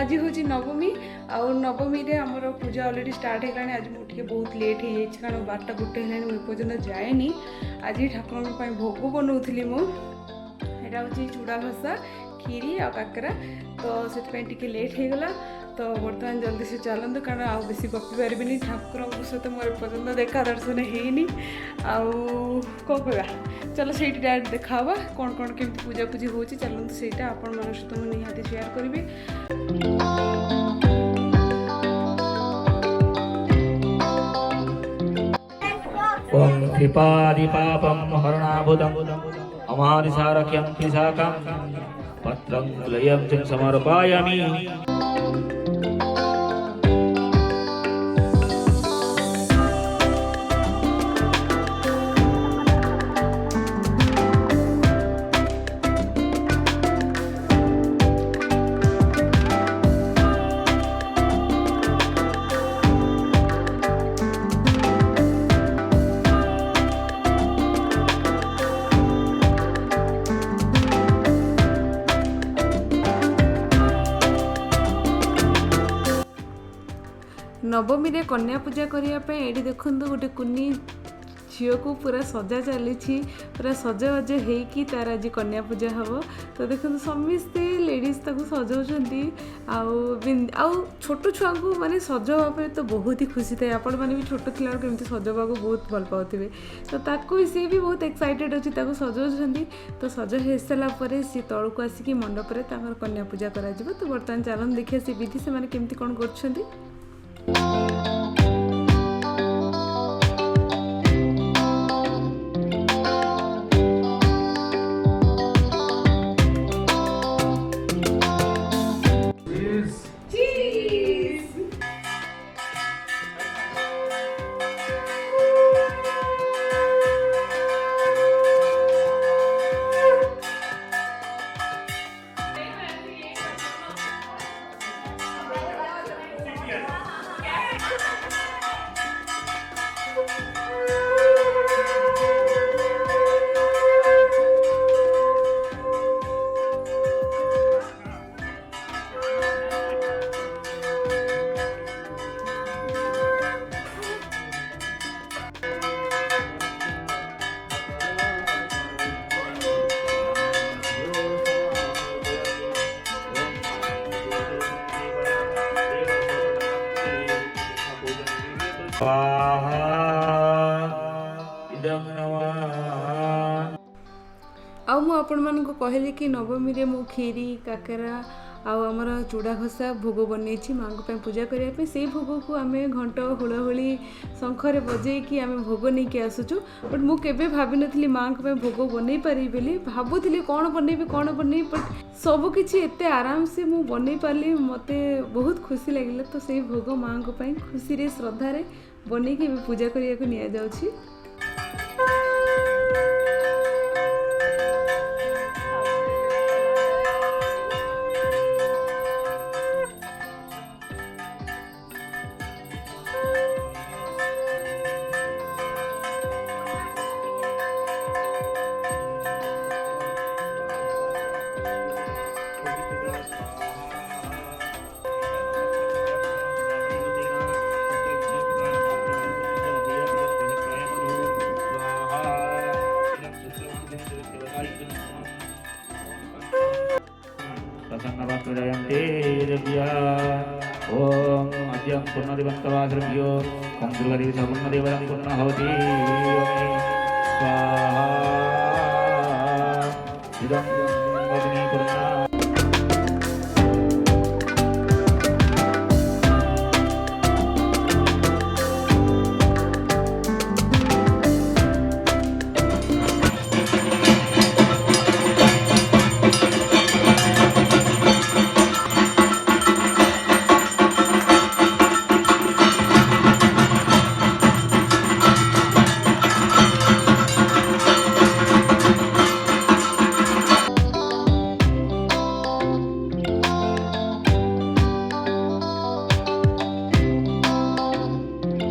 आज हूँ नवमी आउ नवमी रे आमर पूजा अलरेडी स्टार्ट होगा। आज मुझे बहुत लेट हो जाए कारण 12टा 1 है पर्यटन जाएनी। आज ठाकुर भोग बनाऊली मुझा हूँ चूड़ा घसा खीरी आ काकरा तो से लेट हो गला। तो बर्तमान जल्दी से चलते कारण आउ बेसी गपी पारि ठाकुर सहित मोर पर्यटन देखा दर्शन होनी आउ कौन कह चलो से डायरेक्ट देखा कौन कौन केमती पूजा पूजी हो चलते से आपण मन सहित मुझे निहाती शेयर करी। ओम कृपादि पापम हरणाभुतम अमादिसारक्यं त्रिशाकं पत्रं तुलयं च समर्पयामि। नवमी रे कन्या पूजा करने ये देखो गोटे कुनी झील को पूरा सजा चली पूरा सजबाज होगी तार आज कन्या पूजा हम। तो देखो समस्ते लेडीज ताको सजाऊँगी आउ छोट छुआ को माने सजवा तो बहुत ही खुशी थाए। आपण मैंने भी छोट थी केमती सजवा को बहुत भल पाते तो ताको सी भी बहुत एक्साइटेड अच्छी सजाऊँगी। तो सज हो सारापर सी तौक को आसिक मंडप में कन्या पूजा कर। तो बर्तमान चलन देखिए सी विधि से केमती कौन कर। आउ मु आपण मान को कहली कि नवमी रे मु खीरी काकरा आउ आमर चूड़ा घसा भोग बन माँ को पूजा करने से भोग को आम घंट हुलहुली शंखरे बजे कि आम भोग नहीं कि आसुचु। बट मु केबे भाभी नथली माँ को भोग बन पारि बोली भावुली कौन बनई बट सब किछि एते आराम से मु बन पाली मते बहुत खुशी लगिला। तो से भोग माँ को खुशी रे श्रद्धा रे बन कि पूजा करने को निया जाउछि। ओम अद्यं पूर्णदिवन्तवासृभ्यो ओम दुर्गादेवी च पूर्णदेवरं पूर्णहोति स्वाहा इदं वदने पूर्णा